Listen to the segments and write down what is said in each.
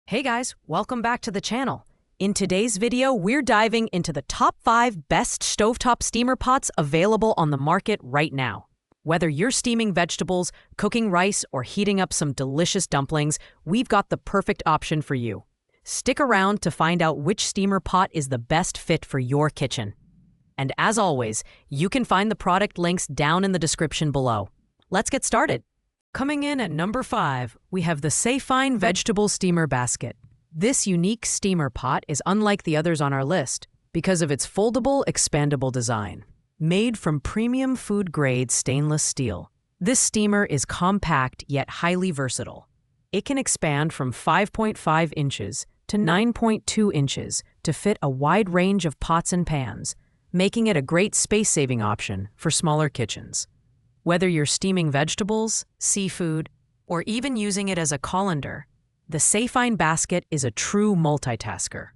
Hey guys, welcome back to the channel. In today's video, we're diving into the top 5 best stovetop steamer pots available on the market right now. Whether you're steaming vegetables, cooking rice, or heating up some delicious dumplings, we've got the perfect option for you. Stick around to find out which steamer pot is the best fit for your kitchen. And as always, you can find the product links down in the description below. Let's get started. Coming in at number 5, we have the Silicone Vegetable Steamer Basket. This unique steamer pot is unlike the others on our list because of its foldable, expandable design. Made from premium food-grade stainless steel, this steamer is compact yet highly versatile. It can expand from 5.5 inches to 9.2 inches to fit a wide range of pots and pans, making it a great space-saving option for smaller kitchens. Whether you're steaming vegetables, seafood, or even using it as a colander, the Silicone basket is a true multitasker.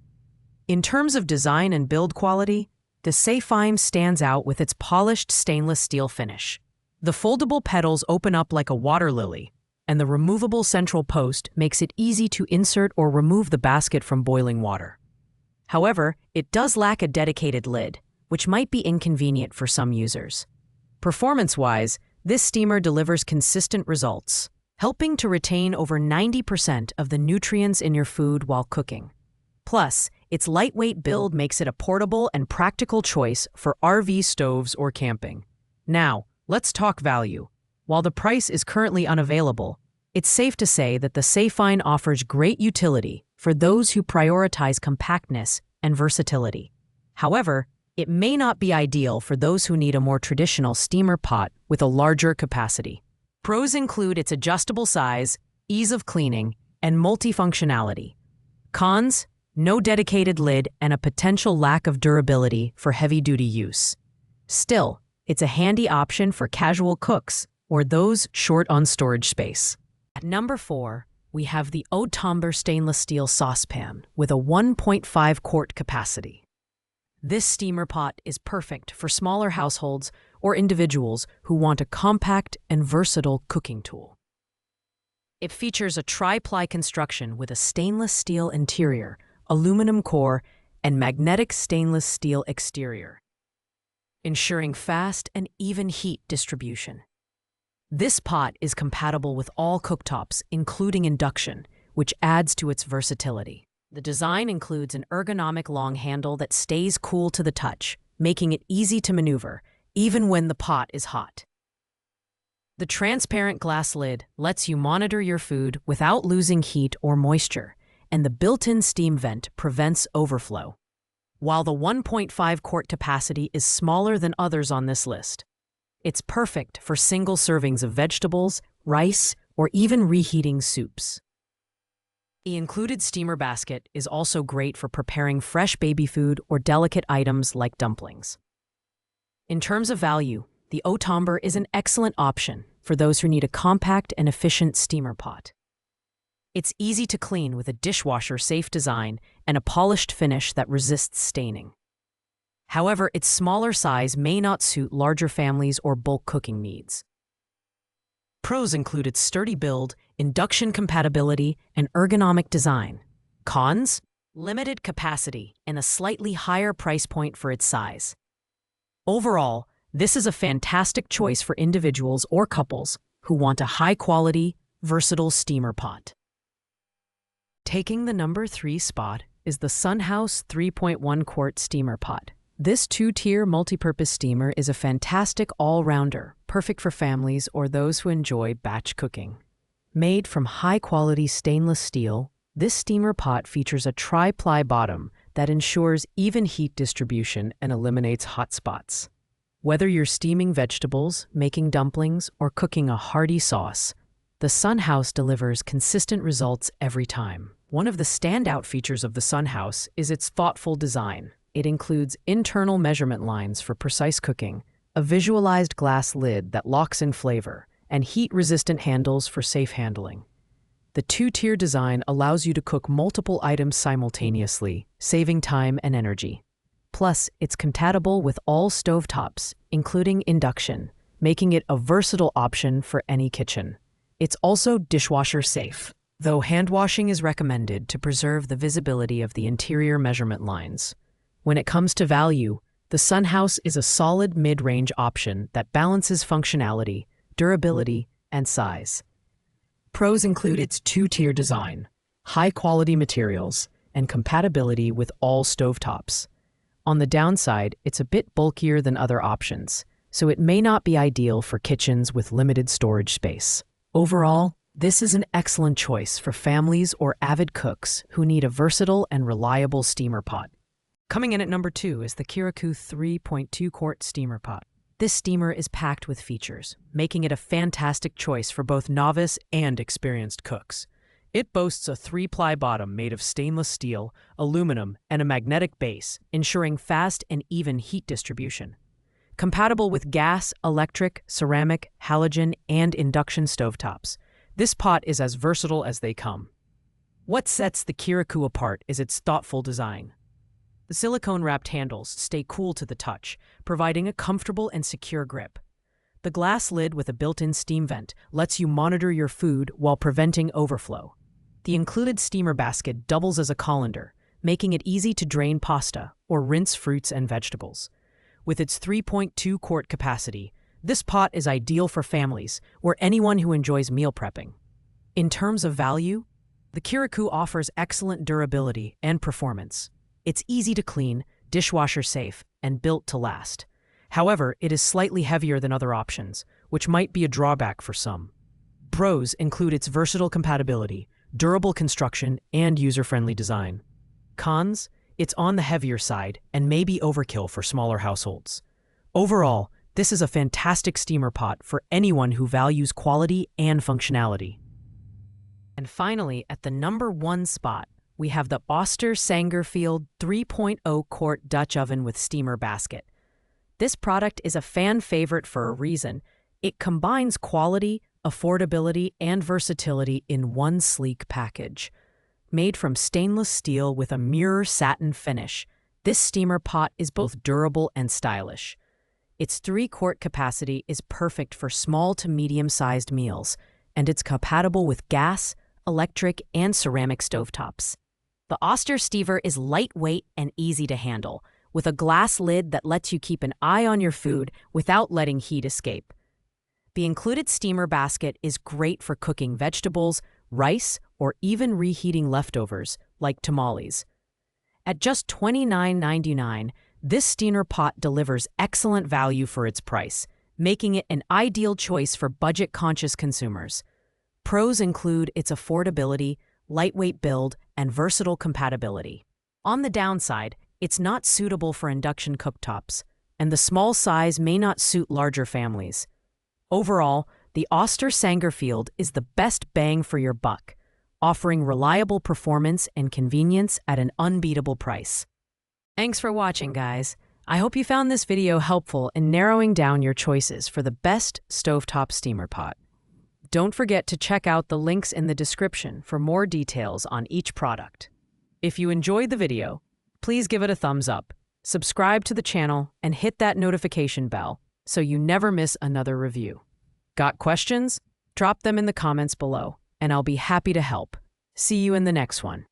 In terms of design and build quality, the Silicone stands out with its polished stainless steel finish. The foldable petals open up like a water lily, and the removable central post makes it easy to insert or remove the basket from boiling water. However, it does lack a dedicated lid, which might be inconvenient for some users. Performance-wise, this steamer delivers consistent results, helping to retain over 90% of the nutrients in your food while cooking. Plus, its lightweight build makes it a portable and practical choice for RV stoves or camping. Now, let's talk value. While the price is currently unavailable, it's safe to say that the Silicone offers great utility for those who prioritize compactness and versatility. However, it may not be ideal for those who need a more traditional steamer pot with a larger capacity. Pros include its adjustable size, ease of cleaning, and multifunctionality. Cons: no dedicated lid and a potential lack of durability for heavy-duty use. Still, it's a handy option for casual cooks or those short on storage space. At number 4, we have the Stovetop stainless steel saucepan with a 1.5 quart capacity. This steamer pot is perfect for smaller households or individuals who want a compact and versatile cooking tool. It features a tri-ply construction with a stainless steel interior, aluminum core, and magnetic stainless steel exterior, ensuring fast and even heat distribution. This pot is compatible with all cooktops, including induction, which adds to its versatility. The design includes an ergonomic long handle that stays cool to the touch, making it easy to maneuver, even when the pot is hot. The transparent glass lid lets you monitor your food without losing heat or moisture, and the built-in steam vent prevents overflow. While the 1.5 quart capacity is smaller than others on this list, it's perfect for single servings of vegetables, rice, or even reheating soups. The included steamer basket is also great for preparing fresh baby food or delicate items like dumplings. In terms of value, the Stovetop is an excellent option for those who need a compact and efficient steamer pot. It's easy to clean with a dishwasher-safe design and a polished finish that resists staining. However, its smaller size may not suit larger families or bulk cooking needs. Pros include its sturdy build, induction compatibility, and ergonomic design. Cons: limited capacity and a slightly higher price point for its size. Overall, this is a fantastic choice for individuals or couples who want a high-quality, versatile steamer pot. Taking the number 3 spot is the Sunhouse 3.1 quart steamer pot. This 2-tier multipurpose steamer is a fantastic all-rounder, perfect for families or those who enjoy batch cooking. Made from high-quality stainless steel, this steamer pot features a tri-ply bottom that ensures even heat distribution and eliminates hot spots. Whether you're steaming vegetables, making dumplings, or cooking a hearty sauce, the Sunhouse delivers consistent results every time. One of the standout features of the Sunhouse is its thoughtful design. It includes internal measurement lines for precise cooking, a visualized glass lid that locks in flavor, and heat-resistant handles for safe handling. The 2-tier design allows you to cook multiple items simultaneously, saving time and energy. Plus, it's compatible with all stovetops, including induction, making it a versatile option for any kitchen. It's also dishwasher safe. though hand washing is recommended to preserve the visibility of the interior measurement lines. When it comes to value, the Sunhouse is a solid mid-range option that balances functionality, durability, and size. Pros include its two-tier design, high-quality materials, and compatibility with all stovetops. On the downside, it's a bit bulkier than other options, so it may not be ideal for kitchens with limited storage space. Overall, this is an excellent choice for families or avid cooks who need a versatile and reliable steamer pot. Coming in at number 2 is the Kirakou 3.2-quart steamer pot. This steamer is packed with features, making it a fantastic choice for both novice and experienced cooks. It boasts a 3-ply bottom made of stainless steel, aluminum, and a magnetic base, ensuring fast and even heat distribution. Compatible with gas, electric, ceramic, halogen, and induction stovetops, this pot is as versatile as they come. What sets the Kirakou apart is its thoughtful design. The silicone-wrapped handles stay cool to the touch, providing a comfortable and secure grip. The glass lid with a built-in steam vent lets you monitor your food while preventing overflow. The included steamer basket doubles as a colander, making it easy to drain pasta or rinse fruits and vegetables. With its 3.2-quart capacity, this pot is ideal for families or anyone who enjoys meal prepping. In terms of value, the Kirakou offers excellent durability and performance. It's easy to clean, dishwasher safe, and built to last. However, it is slightly heavier than other options, which might be a drawback for some. Pros include its versatile compatibility, durable construction, and user-friendly design. Cons, it's on the heavier side and may be overkill for smaller households. Overall, this is a fantastic steamer pot for anyone who values quality and functionality. And finally, at the number 1 spot, we have the Oster Sangerfield 3.0-quart Dutch oven with steamer basket. This product is a fan favorite for a reason. It combines quality, affordability, and versatility in one sleek package. Made from stainless steel with a mirror satin finish, this steamer pot is both durable and stylish. Its 3-quart capacity is perfect for small to medium-sized meals, and it's compatible with gas, electric, and ceramic stovetops. The Oster Steamer is lightweight and easy to handle, with a glass lid that lets you keep an eye on your food without letting heat escape. The included steamer basket is great for cooking vegetables, rice, or even reheating leftovers, like tamales. At just $29.99, this steamer pot delivers excellent value for its price, making it an ideal choice for budget-conscious consumers. Pros include its affordability, lightweight build, and versatile compatibility. On the downside, it's not suitable for induction cooktops, and the small size may not suit larger families. Overall, the Oster Sangerfield is the best bang for your buck, offering reliable performance and convenience at an unbeatable price. Thanks for watching, guys. I hope you found this video helpful in narrowing down your choices for the best stovetop steamer pot. Don't forget to check out the links in the description for more details on each product. If you enjoyed the video, please give it a thumbs up, subscribe to the channel, and hit that notification bell so you never miss another review. Got questions? Drop them in the comments below, and I'll be happy to help. See you in the next one.